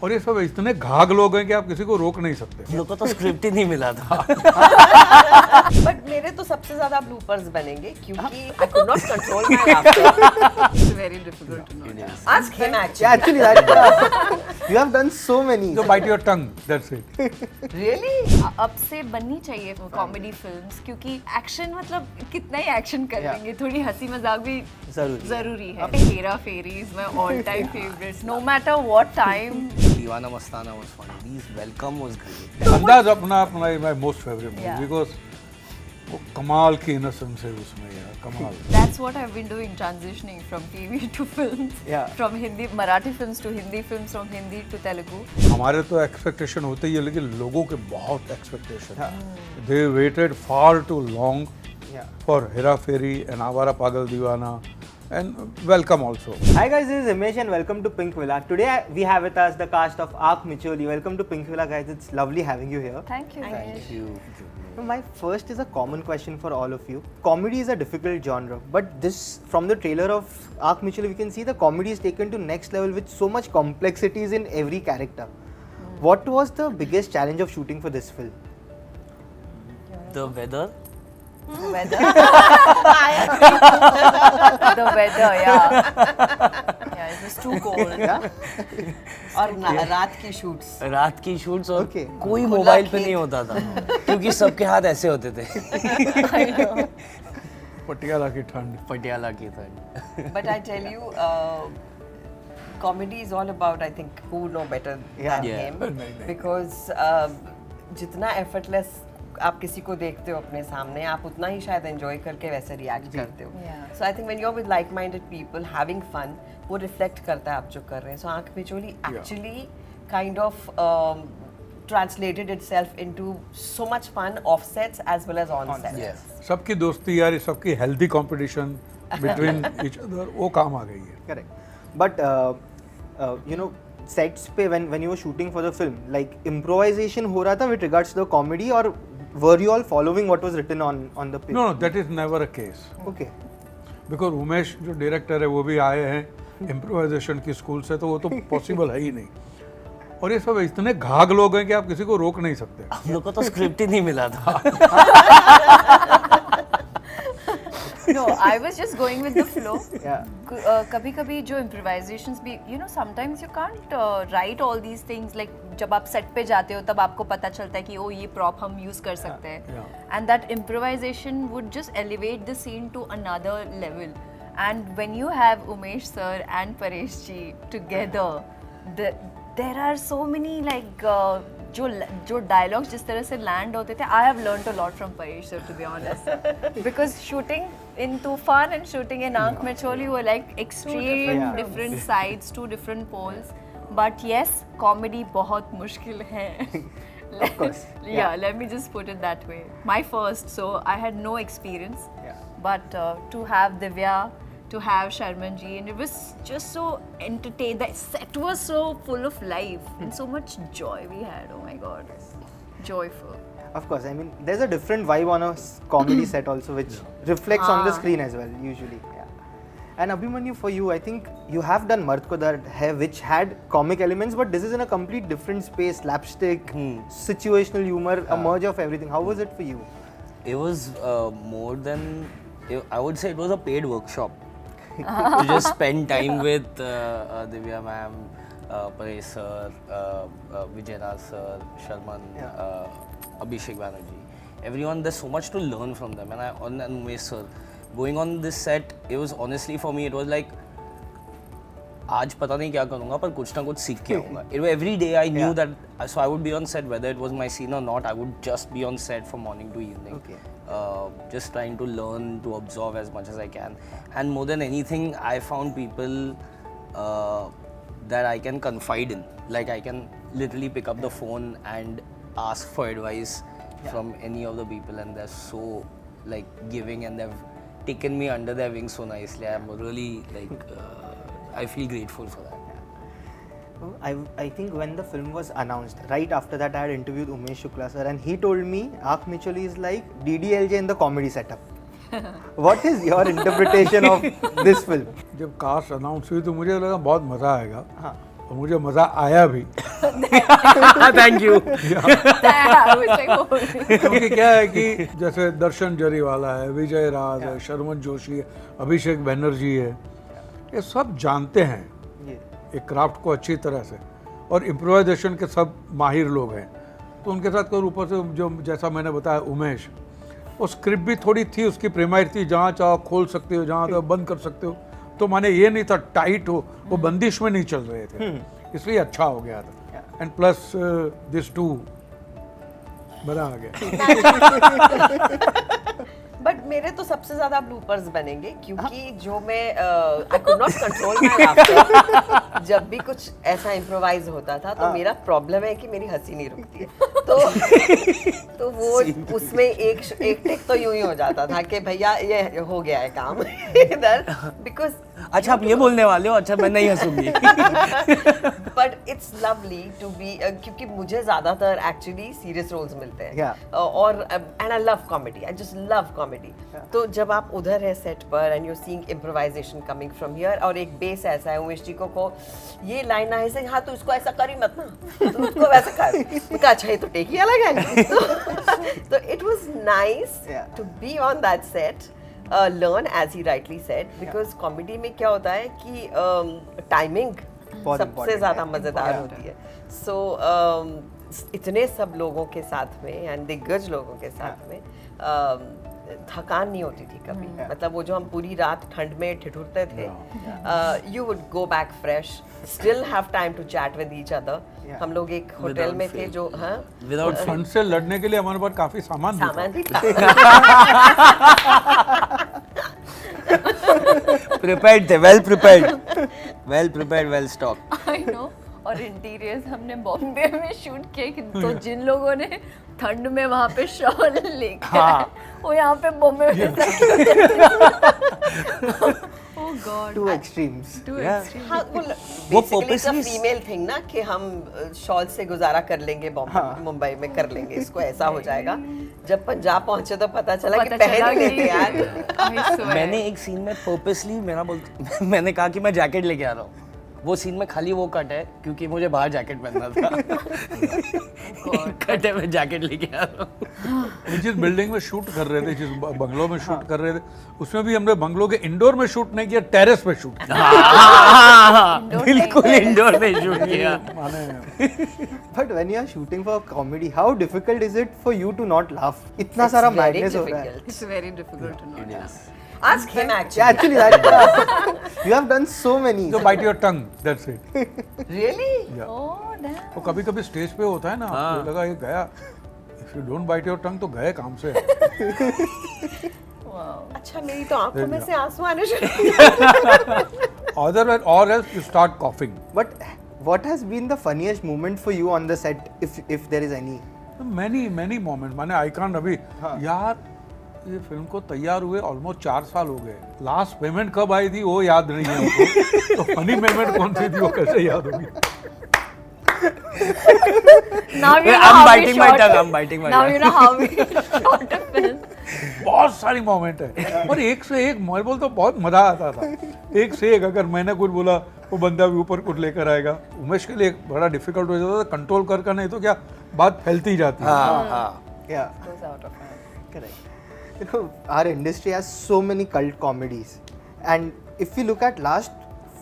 और ये सब इतने घाघ लोग हैं कि आप किसी को रोक नहीं सकते। लोगों को तो स्क्रिप्ट ही नहीं मिला था। बट मेरे तो सबसे ज्यादा ब्लूपर्स बनेंगे क्योंकि I could not control my laughter. It's very difficult to know. Ask him actually. Yeah, actually, that you have done so many. So bite your tongue, that's it. Really? अब से बननी चाहिए कॉमेडी फिल्म्स, क्योंकि action मतलब कितना ही action कर लेंगे, थोड़ी हंसी मजाक भी जरूरी है। Hera Pheri is my all time favourite, no matter what time. Deewana Mastana was funny. Please welcome was great. अंदाज अपना अपना my most favourite movie Yeah. Because वो कमाल की इनोसेंस है उसमें यार, कमाल। That's what I've been doing, transitioning from TV to films, Yeah. from Hindi Marathi films to Hindi films, from Hindi to Telugu. हमारे तो एक्सपेक्टेशन होते ही है, लेकिन लोगों के बहुत expectation. They waited far too long Yeah. For Hera Pheri and Awara Pagal दीवाना and welcome also. Hi guys, this is Himesh and welcome to Pink Villa. Today we have with us the cast of Ark Micholi. Welcome to Pink Villa, guys. It's lovely having you here. Thank you. Thank you. My first is a common question for all of you. Comedy is a difficult genre, but this, from the trailer of Ark Micholi, we can see the comedy is taken to next level with so much complexities in every character. What was the biggest challenge of shooting for this film? The weather. Weather. The weather, yeah. Yeah, it was too cold. और रात की shoots. रात की shoots और Okay. कोई mobile पे नहीं होता था क्योंकि सबके हाथ ऐसे होते थे। I know. पटियाला की ठंड। पटियाला की ठंड। But I tell you, comedy is all about, I think, who know better than Yeah. him. Because जितना effortless आप किसी को देखते हो अपने सामने, आप उतना ही शायद एंजॉय करके वैसे रिएक्ट करते हो। Yeah. So I think when you are with like minded people having fun, वो रिफ्लेक्ट करता है आप जो कर रहे हैं। So Aankh Michauli actually kind of translated itself into so much fun off sets as well as on sets. Yes. सबकी दोस्ती यारी, सबकी healthy competition between each other, वो काम आ गई है। Correct. But you know, sets पे when you were shooting for the film, like improvisation हो रहा था with regards to the comedy, or were you all following what was written on the page? No no, that is never a case, Okay. Because Umesh जो director है वो भी आए हैं improvisation की स्कूल से, तो वो तो पॉसिबल है ही नहीं। और ये सब इतने घाघ लोग हैं कि आप किसी को रोक नहीं सकते। लोगों को तो स्क्रिप्ट ही नहीं मिला था। No, I was just going with the flow. Yeah. कभी-कभी जो improvisations भी, you know, sometimes you can't write all these things. Like जब आप set पे जाते हो तब आपको पता चलता है कि ओ ये prop हम use कर सकते हैं. And that improvisation would just elevate the scene to another level. And when you have Umesh sir and Paresh ji together, there are so many like जो dialogues जिस तरह से land होते थे, I have learned a lot from Paresh sir, to be honest. Because shooting in Tufan and shooting in Aankh Micholi were like extreme different sides, two different poles. But yes, comedy बहुत मुश्किल है. Of course. Yeah, let me just put it that way. My first, so I had no experience. Yeah. But to have Divya, to have Sharman ji, and it was just so entertaining. The set was so full of life and so much joy we had. Oh my God, joyful. Of course, I mean, there's a different vibe on a comedy set also, which reflects on the screen as well, usually. Yeah. And Abhimanyu, for you, I think you have done Mard Ko Dard Hai, which had comic elements, but this is in a complete different space, slapstick, situational humor, a merge of everything. How was it for you? It was more than, I would say it was a paid workshop to just spend time with Divya ma'am, Paresh sir, Vijayaraj sir, Sharman, Abhishek Banerjee. Everyone, there's so much to learn from them. And Umesh sir, going on this set, it was honestly for me, it was like, आज पता नहीं क्या करूँगा पर कुछ ना कुछ सीख के आऊँगा. Every day I knew that, so I would be on set whether it was my scene or not. I would just be on set from morning to evening. Okay. Just trying to learn, to absorb as much as I can. And more than anything, I found people that I can confide in. Like I can literally pick up the phone and ask for advice from any of the people, and they're so like giving, and they've taken me under their wings so nicely. I'm really like, I feel grateful for that. I think when the film was announced, right after that I had interviewed Umesh Shukla sir, and he told me Aankh Micholi is like DDLJ in the comedy setup. What is your interpretation of this film? जब cast announce हुई तो मुझे लगा बहुत मज़ा आएगा, हाँ. और मुझे मज़ा आया भी। Thank you. I was like, oh. क्योंकि क्या है कि जैसे दर्शन जरीवाला है, विजय राज है, शर्मन जोशी है, अभिषेक बैनर्जी है, ये सब जानते हैं ये एक क्राफ्ट को अच्छी तरह से, और इम्प्रोवाइजेशन के सब माहिर लोग हैं। तो उनके साथ कोई ऊपर से जो जैसा मैंने बताया उमेश, वो स्क्रिप्ट भी थोड़ी थी, उसकी प्रेमाइज थी, जहाँ चाहो खोल सकते हो, जहाँ चाहो बंद कर सकते हो। तो माने ये नहीं था टाइट हो, वो बंदिश में नहीं चल रहे थे, इसलिए अच्छा हो गया था। एंड प्लस दिस टू बड़ा आ गया। बट मेरे तो सबसे ज्यादा ब्लूपर्स बनेंगे क्योंकि जो मैं आई could not control my laughter जब भी कुछ ऐसा इम्प्रोवाइज होता था। तो मेरा प्रॉब्लम है कि मेरी हंसी नहीं रुकती है। तो वो उसमें एक टेक तो यूं ही हो जाता था कि भैया ये हो गया है काम इधर, बिकॉज अच्छा आप ये बोलने वाले हो? अच्छा मैं नहीं हंसूंगी। But it's lovely to be, क्योंकि मुझे ज्यादातर एक्चुअली सीरियस रोल्स मिलते हैं। Yeah. और and I love comedy, I just love comedy. तो जब आप उधर है सेट पर and you seeing improvisation coming from here, और एक बेस ऐसा है उमेश जी को ये लाइन है ऐसे, हाँ तो इसको ऐसा कर ही मत ना, तो उसको वैसा कर। मैं कहा अच्छा ये तो टेक ही अलग है। तो it was nice to be on that set, learn as he rightly said, because comedy में क्या होता है कि टाइमिंग बहुत सबसे important ज़्यादा है। मज़ेदार होती है। सो इतने सब लोगों के साथ में एंड दिग्गज लोगों के साथ में थकान नहीं होती थी कभी। मतलब वो जो हम पूरी रात ठंड में ठिठुरते थे, you would go back fresh, still have time to chat with each other. हम लोग एक होटल में थे जो विदाउट फंड से लड़ने के लिए हमारे पास काफी सामान भी था। सामान भी था। प्रिपेयर्ड थे, well prepared, well stock. I know. और इंटीरियर्स हमने बॉम्बे में शूट किए, तो जिन लोगों ने ठंड में वहाँ पे शॉल लेके आए, वो यहाँ पे बॉम्बे में Oh God. Two extremes. Too Yeah. extreme. हाँ, वो वो purposely- फीमेल थिंग ना कि हम शॉल से गुजारा कर लेंगे, मुंबई में कर लेंगे, इसको ऐसा हो जाएगा। जब पंजाब पहुंचे तो पता चला कि पता चला पहन ही कि- लेते यार। I swear. मैंने एक सीन में पर्पसली मैंने कहा कि मैं जैकेट लेके आ रहा हूँ। वो सीन में खाली वो कट है क्योंकि मुझे बाहर जैकेट पहनना था। कट है, मैं जैकेट लेके आ रहा हूँ। जिस बिल्डिंग में शूट कर रहे थे, जिस बंगलों में शूट कर रहे थे, उसमें भी हमने बंगलों के इंडोर में शूट नहीं किया, टेरेस पे शूट किया। बिल्कुल इंडोर में शूट किया। माने But when you are shooting for comedy, how difficult is it for you to not laugh? इतना सारा It's very madness हो रहा है. difficult. It's very difficult to know. Ask him Yeah, actually. actually that you have done so many. तो bite your tongue, that's it. Really? Oh damn. तो कभी कभी stage पे होता है ना, आपको लगा ये गया, if you don't bite your tongue तो गए काम से। Wow. अच्छा मेरी तो आंखों में से आंसू आने शुरू हो गए। और else you start coughing. But what has been the funniest moment for you on the set, if there is any? Many moment, माने आई कांट अभी यार, ये फिल्म को तैयार हुए ऑलमोस्ट 4 साल हो गए। लास्ट पेमेंट कब आई थी वो याद नहीं है हमको। तो फनी पेमेंट कौन सी थी वो कैसे याद होगी? Now you know I'm how we biting my shot tongue, it. I'm biting my Now tongue. you know how we shot a film. बहुत सारी मोमेंट है और एक से एक, मैं बोलता हूँ बहुत मजा आता था। एक से एक, अगर मैंने कुछ बोला वो बंदा भी ऊपर कुछ लेकर आएगा। उमेश के लिए एक बड़ा डिफिकल्ट हो जाता था कंट्रोल कर, नहीं तो क्या बात फैलती जाती है। Yeah, Goes out of hand. correct. You know, our industry has so many cult comedies, and if you look at last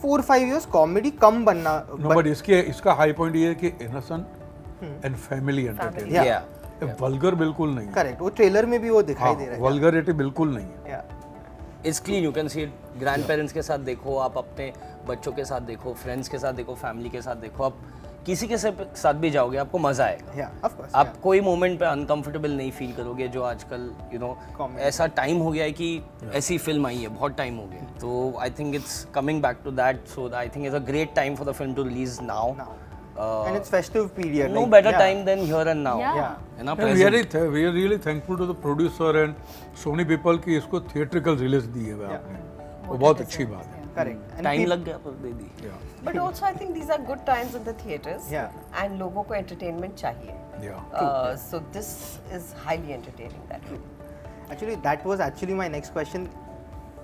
4-5 years, comedy कम बनना. नो बट इसका हाई पॉइंट ये है कि innocent and family entertainment, Yeah. Vulgar बिल्कुल नहीं है। Correct. वो trailer में भी वो दिखाई दे रहा है. वल्गरिटी बिल्कुल नहीं है। Yeah. It's clean, you can see it. Grand parents के साथ देखो, आप अपने बच्चों के साथ देखो, फ्रेंड्स के साथ देखो, फैमिली के साथ देखो, आप किसी के साथ भी जाओगे आपको मजा आएगा। Yeah, of course. आप कोई मोमेंट पे अनकंफर्टेबल नहीं फील करोगे, जो आजकल Comedy. ऐसा टाइम हो गया है कि ऐसी फिल्म आई है, बहुत टाइम हो गया। तो I think it's coming back to that, so I think it's a great time for the film to release now. Now. And it's festive period. No like, better yeah. Time then here and now. Yeah. है ना, we are really thankful to the producer and Sony people की इसको theatrical release दी है आपने, वो बहुत अच्छी बात है। Correct. And टाइम peop- लग गया पर दे दी। But also I think these are good times in the theaters. Yeah. And लोगों को entertainment चाहिए. So this is highly entertaining that way. Actually, that was actually my next question.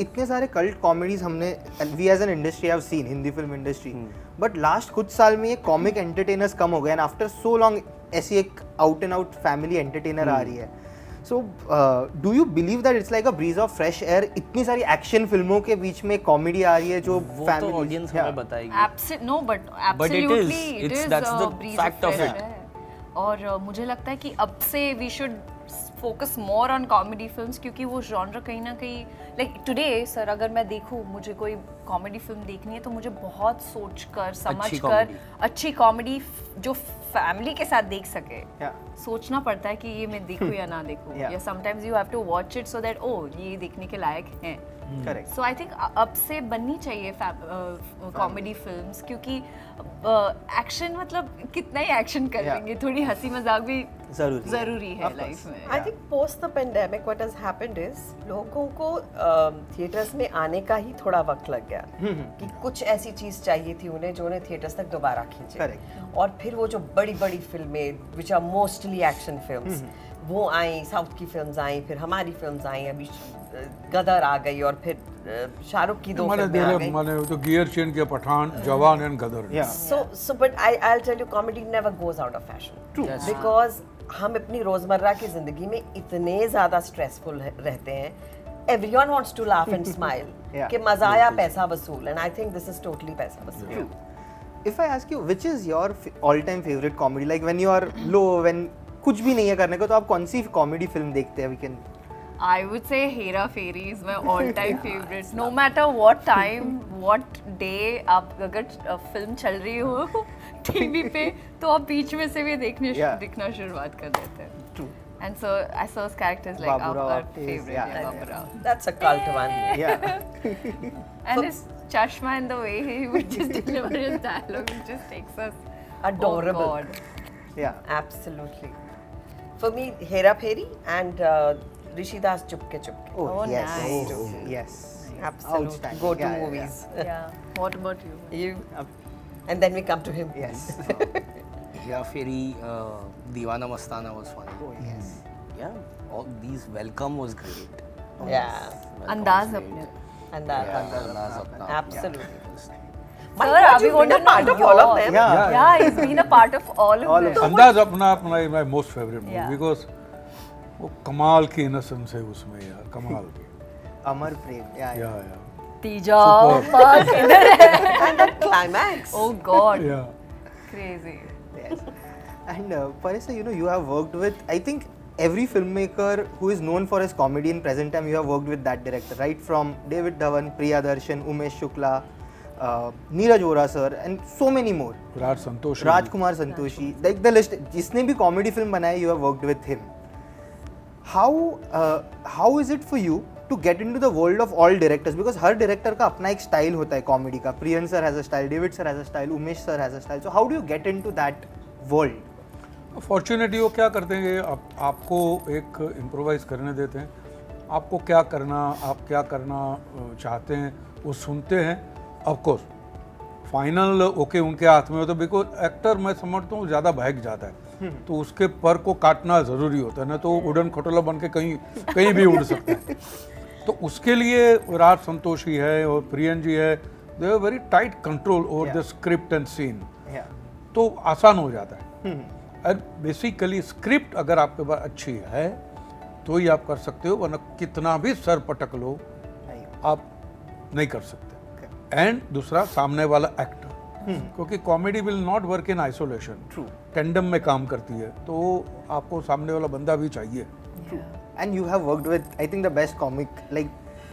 इतने सारे cult comedies हमने we as an industry have seen, Hindi film industry, but last कुछ साल में ये कॉमिक एंटरटेनर्स कम हो गए एंड आफ्टर सो लॉन्ग ऐसी एक out and out family entertainer आ रही है. So do you believe that it's like a breeze of fresh air? इतनी सारी एक्शन फिल्मों के बीच में कॉमेडी आ रही है जो वो तो फैमिली ऑडियंस हमें बताएगी. No, but But it is. absolutely, It's- is that's the breeze fact of fresh it. air. और मुझे लगता है कि अब से we should focus more on comedy films, क्योंकि वो जॉनर कहीं ना कहीं लाइक टुडे सर अगर मैं देखूँ मुझे कोई कॉमेडी फिल्म देखनी है तो मुझे बहुत सोच कर समझ कर comedy. अच्छी कॉमेडी जो फैमिली के साथ देख सके Yeah. सोचना पड़ता है कि ये मैं देखूँ या ना देखूँ. Yeah. या sometimes you have to watch it so that ओ ये देखने के लायक है. करेक्ट. सो आई थिंक अब से बननी चाहिए कॉमेडी फिल्म्स, क्योंकि एक्शन मतलब कितना ही एक्शन कर Yeah. लेंगे, थोड़ी हंसी मजाक भी जरूरी है Of course. लाइफ में. I think post the pandemic, what has happened is लोगों को थिएटर्स में आने का ही थोड़ा वक्त लग गया कि कुछ ऐसी चीज चाहिए थी उन्हें जो उन्हें थिएटर्स तक दोबारा खींचे. Correct. और फिर वो जो बड़ी बड़ी फिल्में which are mostly action films वो आई, साउथ की फिल्म्स आई, फिर हमारी फिल्म्स आई, अभी गदर आ गई और फिर शाहरुख की दो मैंने फिल्में आ गई. मैंने तो गियर चेन के Pathaan, Jawan and Gadar. Yeah. So but I'll tell you, comedy never goes out of fashion. True. Yes. Because हम अपनी रोजमर्रा की जिंदगी में इतने ज्यादा स्ट्रेसफुल रहते हैं. Everyone wants to laugh and smile. Yeah. कि मजा आया पैसा वसूल, and I think this is totally पैसा वसूल. If I ask you which is your all-time favorite comedy, like when you are low, when कुछ भी नहीं है करने को, तो आप कौन सी कॉमेडी फिल्म देखते हैं? We can. I would say Hera Fairy is my all-time favorite. No matter what time, what day, आप अगर फिल्म चल रही हो टीवी पे तो आप बीच में से भी दिखना शुरुआत कर देते हैं. True. And so Asa's character is like Babu Rao our is- favorite. yeah, Yeah, yeah, Babu Rao. That's a cult one. Yeah. And his chashma and the way he would just deliver his dialogue, it just takes us. Adorable. Oh God. Yeah. Absolutely. For me, Hera Pheri and Rishi Das Chupke Chupke. Oh, Oh, yes. nice. Oh, yes. Absolute Outstanding. go-to Yeah, yeah, movies. Yeah. What about you? You. And then we come to him. Yes. Hera Fairy, Deewana Mastana was funny. Oh, yes. Yeah, all these Welcome was great. Yeah. Welcome Andaz was apne. great. And that. Yeah, Andaz Apna. Absolutely. Yeah. My Sir, God, Abhi you've want been to a part know of all of yours. them. Yeah. Yeah, he's been a part of all of All of them. them. अंदाज अपना अपना my most favourite movie Yeah. Because वो कमाल की innocence है उसमें यार, कमाल की. Amar Prem. Yeah. या Yeah. या तीजा Superb. fuck इधर है. And that climax. Oh God. या Crazy. Yes. And Parisa, you have worked with, I think, every filmmaker who is known for his comedy in present time. You have worked with that director, right? From David Dhawan, Priya Darshan, Umesh Shukla, Neeraj Vora sir, and so many more. Raj Santosh. Rajkumar Santoshi, like the list. जिसने भी comedy film बनाया, you have worked with him. How is it for you to get into the world of all directors? Because her director का अपना एक style होता है comedy का. Priyan sir has a style, David sir has a style, Umesh sir has a style. So how do you get into that world? Fortunately वो क्या करते हैं कि आपको एक इम्प्रोवाइज करने देते हैं. आपको क्या करना, आप क्या करना चाहते हैं वो सुनते हैं. ऑफ कोर्स फाइनल ओके उनके हाथ में होता है, बिकॉज एक्टर मैं समझता हूँ ज़्यादा बहक जाता है तो उसके पर को काटना ज़रूरी होता है, ना तो उड़न खटोला बन के कहीं कहीं भी उड़ सकता है. तो उसके लिए राज संतोषी है और प्रियन जी है, they have very tight control over the script and scene. Yeah. तो आसान हो जाता है. और बेसिकली स्क्रिप्ट अगर आपके पास अच्छी है तो ही आप कर सकते हो, वरना कितना भी सर पटक लो नहीं. आप नहीं कर सकते. एंड दूसरा सामने वाला एक्टर, क्योंकि comedy will not work in isolation. True. Tandem में काम करती है, तो आपको सामने वाला बंदा भी चाहिए. And you have worked with, I think, the best comic, like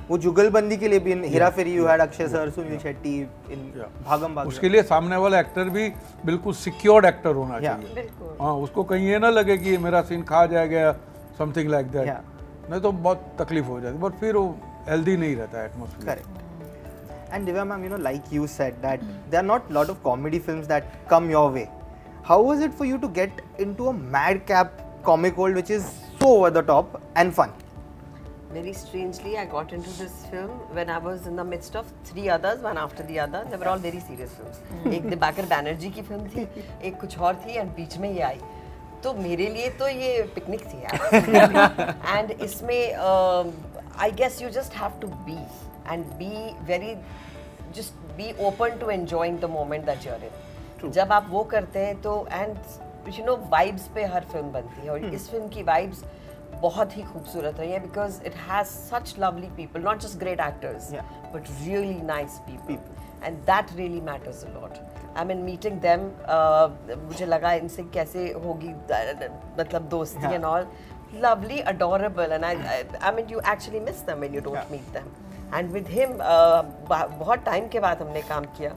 वो जुगलबंदी के लिए भी in Hera Pheri you had Akshay sir, Suniel Shetty in Bhagam Bhag. उसके लिए सामने वाला एक्टर भी बिल्कुल सिक्योर्ड एक्टर होना Yeah. चाहिए. बिल्कुल. हाँ, उसको कहीं ये ना लगे कि मेरा सीन खा जाएगा, समथिंग लाइक दैट. Yeah. नहीं तो बहुत तकलीफ हो जाती, बट फिर वो हेल्दी नहीं रहता atmosphere. Correct. And Divya ma'am, like you said that there are not a lot of comedy films that come your way. How was it for you to get into a madcap comic world which is so over the top and fun? Very strangely, I got into this film when I was in the midst of 3 others, one after the other. They were all very serious films. एक दिबाकर बैनर्जी की film थी, एक कुछ और थी, and बीच में ये आई. तो मेरे लिए तो ये पिकनिक थी यार. And इसमें I guess you just have to be. and just be open to enjoying the moment that you're in. True. जब आप वो करते हैं तो and you know vibes पे हर फिल्म बनती है और इस फिल्म की vibes बहुत ही खूबसूरत रही है because it has such lovely people, not just great actors, Yeah. but really nice people. And that really matters a lot. I mean, meeting them, मुझे लगा इनसे कैसे होगी मतलब दोस्ती Yeah. and all. Lovely, adorable, and I mean, you actually miss them when you don't Yeah. meet them. And with him, बहुत time के बाद हमने काम किया.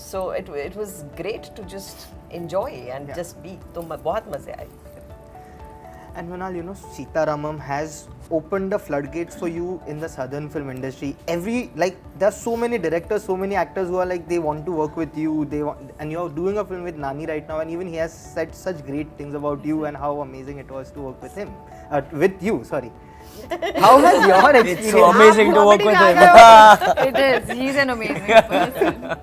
So it was great to just enjoy and Yeah. just be. तो बहुत मजे आए. And Mrinal, you know, Sitaramam has opened the floodgates for you in the southern film industry. There are so many directors, so many actors who are like, they want to work with you, and you're doing a film with Nani right now, and even he has said such great things about you and how amazing it was to work with him. With you, sorry. How has your experience? It's so amazing to work with him. It is. He's an amazing person.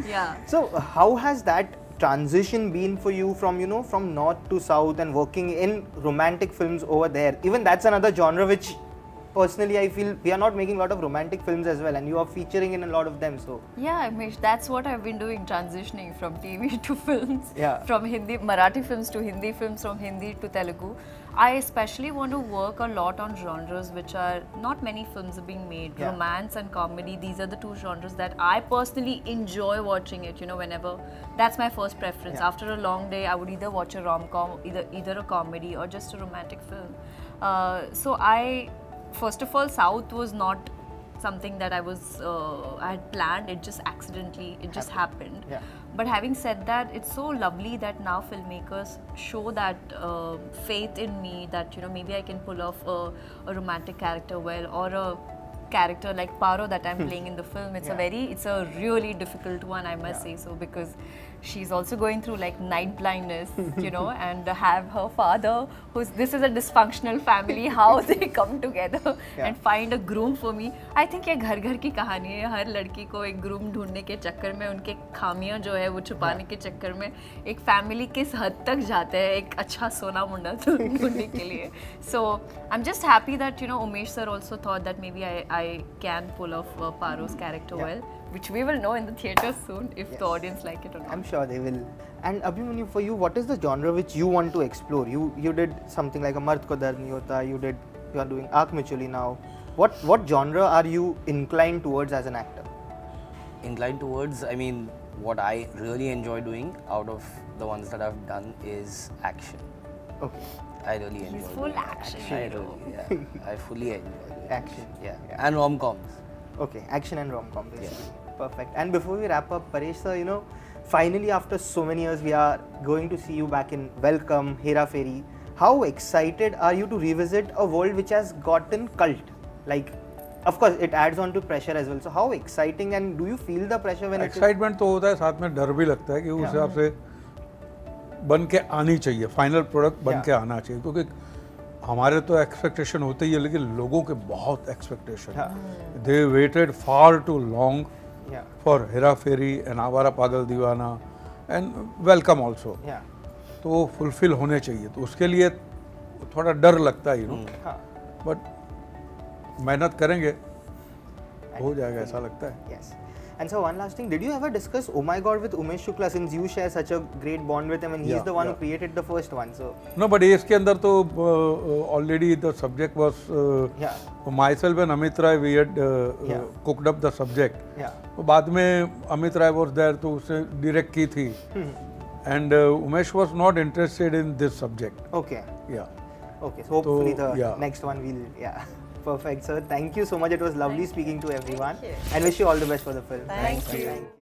Yeah. So how has that transition been for you from, you know, from north to south and working in romantic films over there? Even that's another genre which personally I feel we are not making a lot of romantic films as well, and you are featuring in a lot of them. So Yeah, Amish, that's what I've been doing, transitioning from TV to films, Yeah. from Marathi films to Hindi films, from Hindi to Telugu. I especially want to work a lot on genres which are not many films are being made. Yeah. Romance and comedy, these are the two genres that I personally enjoy watching it, you know, whenever. That's my first preference. Yeah. After a long day, I would either watch a rom-com, either a comedy or just a romantic film. So first of all, South was not something that I had planned. It just accidentally, it just happened. Yeah. But having said that, it's so lovely that now filmmakers show that faith in me that, you know, maybe I can pull off a romantic character well, or a character like Paro that I'm playing in the film. It's Yeah. a really difficult one, I must say so, because she's also going through like night blindness, you know, and have her father, this is a dysfunctional family, how they come together and find a groom for me. I think ये घर घर की कहानी है. हर लड़की को एक groom ढूंढने के चक्कर में, उनके खामियां जो है वो छुपाने के चक्कर में एक family किस हद तक जाते हैं एक अच्छा सोना मुंडा ढूंढने के लिए. So I'm just happy that, you know, Umesh sir also thought that maybe I can pull off Paro's character well, which we will know in the theatres soon if the audience like it or not. I'm sure they will. And Abhimanyu, for you, what is the genre which you want to explore? You did something like a Mard Ko Dard Nahi Hota. You are doing Aankh Micholi now. What genre are you inclined towards as an actor? Inclined towards, I mean, what I really enjoy doing out of the ones that I've done is action. Okay. I really enjoy full doing action I hero. really, I fully enjoy doing Action. Yeah. Yeah. And rom-coms. Okay, action and rom-com basically. Perfect. And before we wrap up, Paresh sir, you know, finally after so many years, we are going to see you back in Welcome, Hera Fairy. How excited are you to revisit a world which has gotten cult? Like, of course, it adds on to pressure as well. So how exciting, and do you feel the pressure when excitement तो होता है, साथ में डर भी लगता है कि उस हिसाब से बन के आनी चाहिए, फाइनल प्रोडक्ट बन के आना चाहिए, क्योंकि हमारे तो एक्सपेक्टेशन होते ही है, लेकिन लोगों के बहुत expectation. They waited far too long for Hera Pheri and Awara Pagal दीवाना एंड वेलकम ऑल्सो. तो वो फुलफिल होने चाहिए, तो उसके लिए थोड़ा डर लगता है, यू नो, बट मेहनत करेंगे हो जाएगा, ऐसा लगता है. Yes. And so one last thing, did you ever discuss Oh My God with Umesh Shukla, since you share such a great bond with him and he's the one who created the first one? So No, but इसके अंदर तो already the subject was myself and Amit Rai, we had cooked up the subject. तो बाद में Amit Rai was there, तो उसने direct की थी, and Umesh was not interested in this subject. Okay. Yeah. Okay, so hopefully the yeah. next one will, Perfect, sir. Thank you so much. It was lovely speaking to everyone. you. And wish you all the best for the film. Thank you.